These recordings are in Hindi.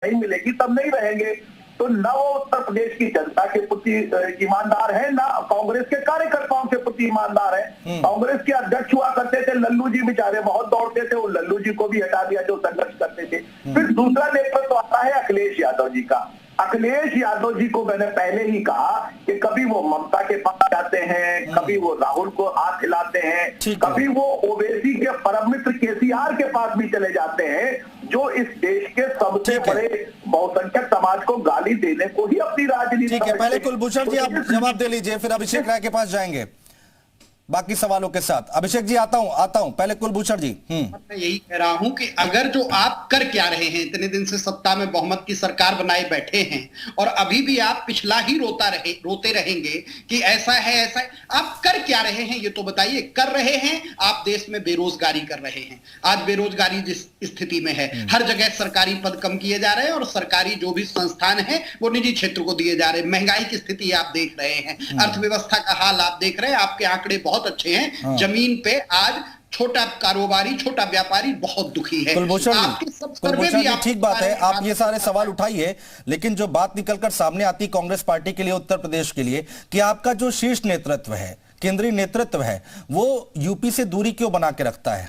नहीं मिलेगी तब नहीं रहेंगे। तो न वो उत्तर प्रदेश की जनता के प्रति ईमानदार है, ना कांग्रेस के कार्यकर्ताओं के प्रति ईमानदार है। कांग्रेस के अध्यक्ष हुआ करते थे लल्लू जी, बेचारे बहुत दौड़ते थे, वो लल्लू जी को भी हटा दिया जो संघर्ष करते थे। फिर दूसरा नेतृत्व आता है अखिलेश यादव जी का। अखिलेश यादव जी को मैंने पहले ही कहा कि कभी वो ममता के पास जाते हैं, कभी वो राहुल को हाथ हिलाते हैं, कभी वो ओवैसी के परम मित्र केसीआर के पास भी चले जाते हैं, जो इस देश के सबसे बड़े बहुसंख्यक समाज को गाली देने को ही अपनी राजनीति। ठीक है, पहले कुलभूषण जी आप जवाब दे लीजिए, फिर अभिषेक राय के पास जाएंगे बाकी सवालों के साथ। अभिषेक जी आता हूं, पहले कुलभूषण जी। मैं यही कह रहा हूं कि अगर जो आप कर क्या रहे हैं, इतने दिन से सत्ता में बहुमत की सरकार बनाए बैठे हैं और अभी भी आप पिछला ही रोते रहेंगे कि ऐसा है ऐसा है, आप कर क्या रहे हैं ये तो बताइए। कर रहे हैं आप देश में बेरोजगारी कर रहे हैं। आज बेरोजगारी जिस स्थिति में है, हर जगह सरकारी पद कम किए जा रहे हैं और सरकारी जो भी संस्थान है वो निजी क्षेत्र को दिए जा रहे हैं। महंगाई की स्थिति आप देख रहे हैं, अर्थव्यवस्था का हाल आप देख रहे हैं, आपके आंकड़े बहुत अच्छे हैं। जमीन पे आज छोटा कारोबारी, छोटा व्यापारी बहुत दुखी है। कुलभूषण जी ठीक बात है, आप ये सारे सवाल उठाइए, लेकिन जो बात निकलकर सामने आती कांग्रेस पार्टी के लिए, उत्तर प्रदेश के लिए, कि आपका जो शीर्ष नेतृत्व है, केंद्रीय नेतृत्व है, वो यूपी से दूरी क्यों बना के रखता है?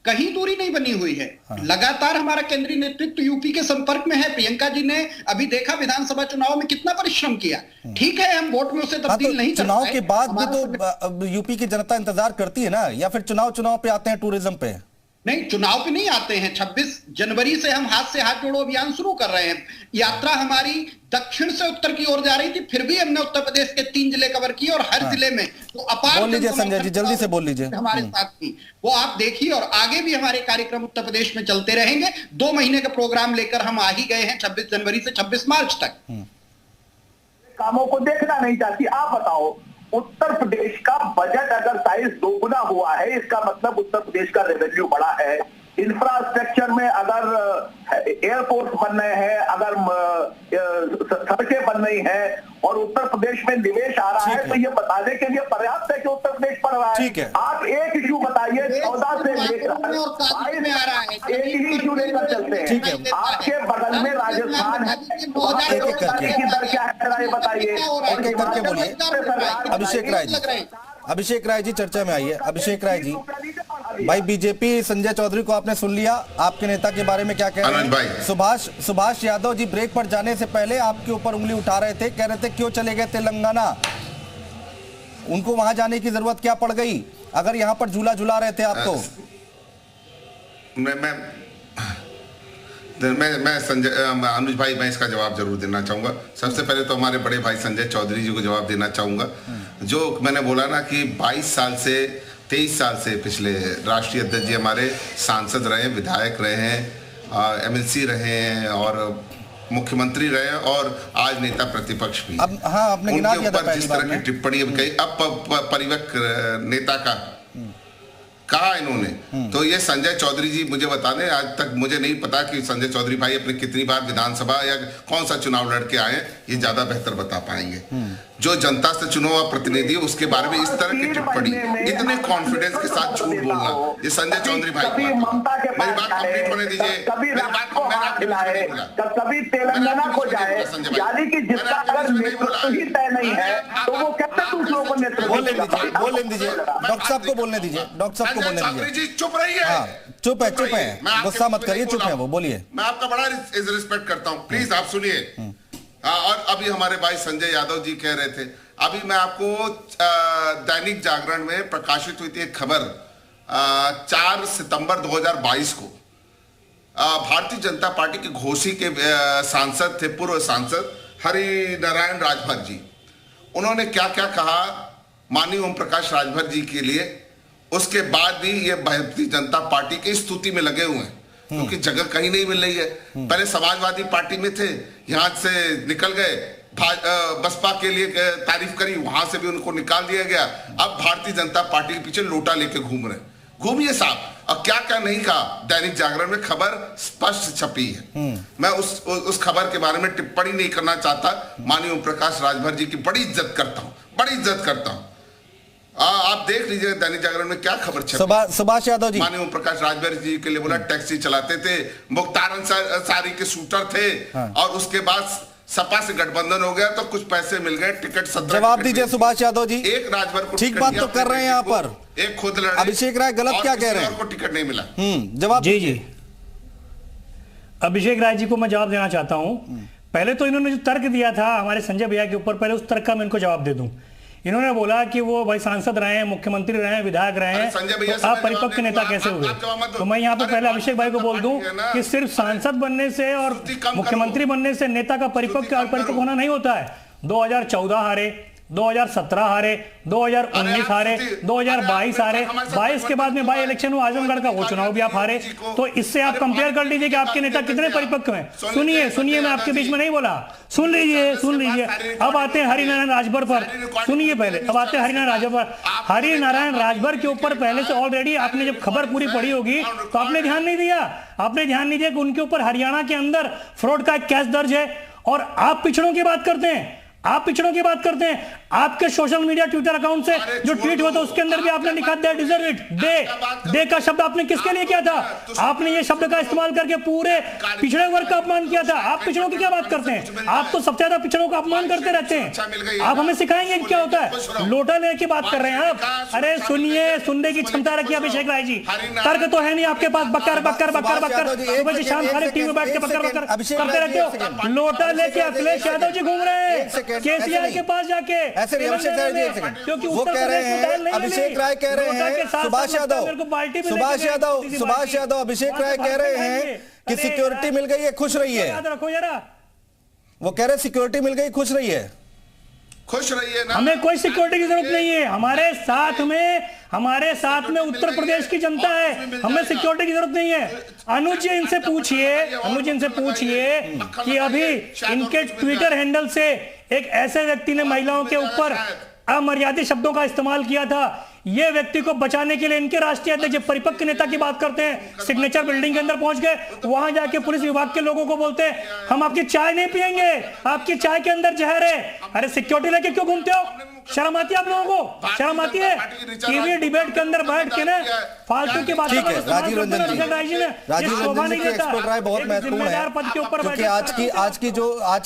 कहीं दूरी नहीं बनी हुई है। लगातार हमारा केंद्रीय नेतृत्व यूपी के संपर्क में है। प्रियंका जी ने अभी देखा विधानसभा चुनाव में कितना परिश्रम किया। ठीक है, हम वोट में उसे तब्दील नहीं कर पाए। चुनाव के बाद भी तो यूपी की जनता इंतजार करती है ना, या फिर चुनाव पे आते हैं टूरिज्म पे? नहीं, चुनाव पे नहीं आते हैं। 26 जनवरी से हम हाथ से हाथ जोड़ो अभियान शुरू कर रहे हैं। यात्रा हमारी दक्षिण से उत्तर की ओर जा रही थी, फिर भी हमने उत्तर प्रदेश के 3 जिले कवर किए और हर जिले में तो अपार बोल लीजिए संजय जी, जल्दी से बोल लीजिए। हमारे साथ थी वो आप देखिए, और आगे भी हमारे कार्यक्रम उत्तर प्रदेश में चलते रहेंगे। 2 महीने का प्रोग्राम लेकर हम आ ही गए हैं 26 जनवरी से 26 मार्च तक। कामों को देखना नहीं चाहती। आप बताओ, उत्तर प्रदेश का बजट अगर साइज 2 गुना हुआ है, इसका मतलब उत्तर प्रदेश का रेवेन्यू बढ़ा है। इंफ्रास्ट्रक्चर में अगर एयरपोर्ट बन रहे हैं, अगर सड़कें बन रही हैं और उत्तर प्रदेश में निवेश आ रहा है, तो ये बताने के लिए पर्याप्त है कि उत्तर प्रदेश बढ़ रहा है। आप एक इशू बताइए, 14 से लेकर 22 में आ रहा है, एक ही इशू लेकर चलते हैं। आपके बगल में राजस्थान है, की दर क्या है ये बताइए। अभिषेक राय जी चर्चा में आइए। अभिषेक राय जी, भाई बीजेपी संजय चौधरी को आपने सुन लिया, आपके नेता के बारे में क्या कह रहे हैं? सुभाष यादव जी ब्रेक पर जाने से पहले आपके ऊपर उंगली उठा रहे थे, कह रहे थे क्यों चले गए तेलंगाना, उनको वहां जाने की जरूरत क्या पड़ गई, अगर यहां पर झूला झूला रहे थे आपको? मैं संजय अनुज भाई, मैं इसका जवाब जरूर देना चाहूंगा। सबसे पहले तो हमारे बड़े भाई संजय चौधरी जी को जवाब देना चाहूंगा। जो मैंने बोला ना कि 23 साल से पिछले राष्ट्रीय अध्यक्ष जी हमारे सांसद रहे, विधायक रहे हैं, एमएलसी रहे हैं और मुख्यमंत्री रहे हैं और आज नेता प्रतिपक्ष भी। अब हाँ, आपने गिना दिया था जिस तरह की टिप्पणी अब कही, अब परिवक्र नेता का कहा इन्होंने, तो ये संजय चौधरी जी मुझे बता दें, आज तक मुझे नहीं पता कि संजय चौधरी भाई अपने कितनी बार विधानसभा या कौन सा चुनाव लड़ के आए, ये ज्यादा बेहतर बता पाएंगे। जो जनता से चुना हुआ प्रतिनिधि है उसके बारे में इस तरह की टिप्पणी, इतने कॉन्फिडेंस के साथ झूठ बोलना, ये संजय चौधरी भाई मेरी बात कंप्लीट होने दीजिए। कभी तेलंगाना को जाए, यानी कि जिसका अगर नेतृत्व ही तय नहीं है तो वो कैसे दूसरों को नेतृत्व? बोलने दीजिए डॉक्टर साहब को बोलने दीजिए, डॉक्टर साहब को बोलने दीजिए। चुप रहिए। हाँ, चुप है, गुस्सा मत करिए, चुप है वो, बोलिए। मैं आपका बड़ा रिस्पेक्ट करता हूँ, प्लीज आप सुनिए। और अभी हमारे भाई संजय यादव जी कह रहे थे, अभी मैं आपको दैनिक जागरण में प्रकाशित हुई थी एक खबर 4 सितंबर 2022 को, भारतीय जनता पार्टी के घोसी के सांसद थे, पूर्व सांसद हरि नारायण राजभर जी। उन्होंने क्या क्या कहा माननीय ओम प्रकाश राजभर जी के लिए, उसके बाद भी ये भारतीय जनता पार्टी की स्तुति में लगे हुए हैं, क्योंकि जगह कहीं नहीं मिल रही है। पहले समाजवादी पार्टी में थे, यहां से निकल गए, बसपा के लिए तारीफ करी, वहां से भी उनको निकाल दिया गया, अब भारतीय जनता पार्टी के पीछे लोटा लेके घूम रहे। घूमिए साहब, और क्या क्या नहीं कहा, दैनिक जागरण में खबर स्पष्ट छपी है। मैं उस खबर के बारे में टिप्पणी नहीं करना चाहता। माननीय ओम प्रकाश राजभर जी की बड़ी इज्जत करता हूं, बड़ी इज्जत करता हूं। आप देख लीजिए दैनिक जागरण में क्या खबर छपी। सुभाष यादव जी, माननीय ओम प्रकाश राजभर जी के लिए बोला टैक्सी चलाते थे, मुख्तार अंसारी के शूटर थे। हाँ। और उसके बाद सपा से गठबंधन हो गया तो कुछ पैसे मिल गए, टिकट 17। जवाब दीजिए सुभाष यादव जी। एक राजभर को ठीक बात तो कर रहे हैं यहाँ पर, एक खुद लड़े, अभिषेक राय गलत क्या कह रहे हैं? को टिकट नहीं मिला। जवाब जी अभिषेक राय जी को मैं जवाब देना चाहता हूं। पहले तो इन्होंने जो तर्क दिया था हमारे संजय भैया के ऊपर, पहले उस तर्क का मैं इनको जवाब दे दूं। इन्होंने बोला कि वो भाई सांसद रहे हैं, मुख्यमंत्री रहे हैं, विधायक रहे हैं, तो आप परिपक्व नेता कैसे हुए? तो मैं यहाँ पे पहले अभिषेक भाई को बोल दूं कि सिर्फ सांसद बनने से और मुख्यमंत्री बनने से नेता का परिपक्व होना नहीं होता है। 2014 हारे, 2017 हारे, 2019 हारे, 2022 हारे, 22 के बाद में बाई इलेक्शन हुआ आजमगढ़ का, वो चुनाव भी आप हारे। तो इससे आप कंपेयर कर लीजिए कि आपके नेता कितने परिपक्व हैं। सुनिए मैं आपके बीच में नहीं बोला, सुन लीजिए। अब आते हैं हरिनारायण राजभर पर, सुनिए पहले। अब आते हैं हरिनारायण राजभर के ऊपर पहले से ऑलरेडी आपने जब खबर पूरी पढ़ी होगी तो आपने ध्यान नहीं दिया। आपने ध्यान नहीं दिया कि उनके ऊपर हरियाणा के अंदर फ्रॉड का एक केस दर्ज है। और आप पिछड़ों की बात करते हैं, आपके सोशल मीडिया ट्विटर अकाउंट से जो ट्वीट हुआ था उसके अंदर भी आपने लिखा दे डिजर्व इट। दे का शब्द आपने किसके लिए किया था? आपने ये शब्द का इस्तेमाल करके पूरे पिछड़े वर्ग का अपमान किया था। आप पिछड़ों की क्या बात करते हैं? आप तो सबसे ज्यादा पिछड़ों का अपमान करते रहते हैं। आप हमें सिखाएंगे क्या होता है? लोटा लेने की बात कर रहे हैं आप। अरे सुनिए, सुनने की क्षमता रखिए अभिषेक राय जी। तर्क तो है नहीं आपके पास, बकर सुबह से शाम खाली टीवी में बैठ के बकर करते रहते हो। लोटा लेके अखिलेश यादव जी घूम रहे हैं केसीआर के पास जाके। ऐसे क्योंकि वो कह रहे हैं, अभिषेक राय कह रहे हैं, सुभाष यादव अभिषेक राय कह रहे हैं कि सिक्योरिटी मिल गई है, खुश रही है। याद रखो जरा, वो कह रहे सिक्योरिटी मिल गई, खुश रही है ना। हमें कोई सिक्योरिटी की जरूरत नहीं है। हमारे साथ में उत्तर प्रदेश की जनता है, हमें सिक्योरिटी की जरूरत नहीं है। अनुज जी इनसे पूछिए कि अभी इनके ट्विटर हैंडल से एक ऐसे व्यक्ति ने महिलाओं के ऊपर अमर्यादित शब्दों का इस्तेमाल किया था। ये व्यक्ति को बचाने के लिए इनके राष्ट्रीय अध्यक्ष परिपक्व नेता की बात करते हैं, सिग्नेचर बिल्डिंग के अंदर पहुंच गए, वहां जाके पुलिस विभाग के लोगों को बोलते हैं हम आपकी चाय नहीं पिएंगे, आपकी चाय के अंदर जहर है। अरे सिक्योरिटी लेके क्यों घूमते हो? शर्म आती है आप लोगों को? शर्म आती है? टीवी डिबेट के अंदर बैठ के ना फालतू की बात। ठीक है राजीव रंजन जी की एक्सपर्ट राय बहुत महत्वपूर्ण है, क्योंकि आज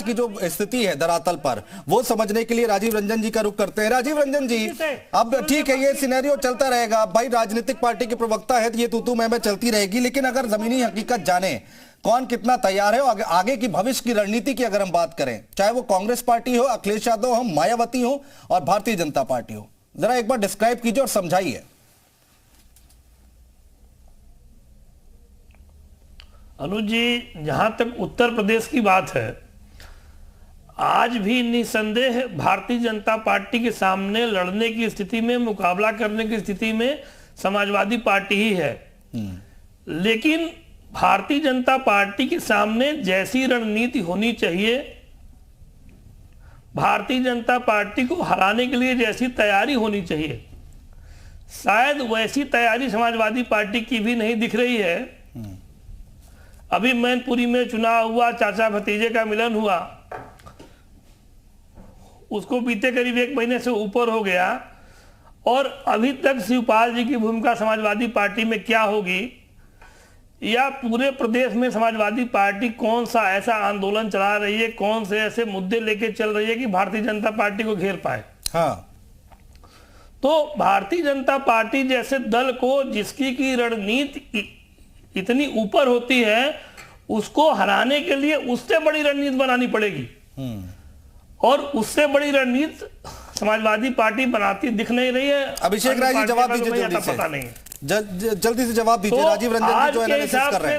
की जो स्थिति है धरातल पर वो समझने के लिए राजीव रंजन जी का रुख करते हैं। राजीव रंजन जी, अब ठीक है ये सिनेरियो चलता रहेगा, भाई राजनीतिक पार्टी के प्रवक्ता है तो ये तू मैं चलती रहेगी, लेकिन अगर जमीनी हकीकत जाने कौन कितना तैयार है और आगे की भविष्य की रणनीति की अगर हम बात करें, चाहे वो कांग्रेस पार्टी हो, अखिलेश यादव हो, मायावती हो और भारतीय जनता पार्टी हो, जरा एक बार डिस्क्राइब कीजिए और समझाइए। अनुज जी, जहां तक उत्तर प्रदेश की बात है, आज भी निसंदेह भारतीय जनता पार्टी के सामने लड़ने की स्थिति में, मुकाबला करने की स्थिति में समाजवादी पार्टी ही है। लेकिन भारतीय जनता पार्टी के सामने जैसी रणनीति होनी चाहिए, भारतीय जनता पार्टी को हराने के लिए जैसी तैयारी होनी चाहिए, शायद वैसी तैयारी समाजवादी पार्टी की भी नहीं दिख रही है। अभी मैनपुरी में चुनाव हुआ, चाचा भतीजे का मिलन हुआ, उसको बीते करीब 1 महीने से ऊपर हो गया और अभी तक शिवपाल जी की भूमिका समाजवादी पार्टी में क्या होगी, या पूरे प्रदेश में समाजवादी पार्टी कौन सा ऐसा आंदोलन चला रही है, कौन से ऐसे मुद्दे लेके चल रही है कि भारतीय जनता पार्टी को घेर पाए। हाँ। तो भारतीय जनता पार्टी जैसे दल को, जिसकी की रणनीति इतनी ऊपर होती है, उसको हराने के लिए उससे बड़ी रणनीति बनानी पड़ेगी। और उससे बड़ी रणनीति समाजवादी पार्टी बनाती दिख नहीं रही है। अभिषेक राय जी जवाब दीजिए, जल्दी से जवाब दीजिए। राजीव रंजन जी जो एनालिसिस कर रहे हैं।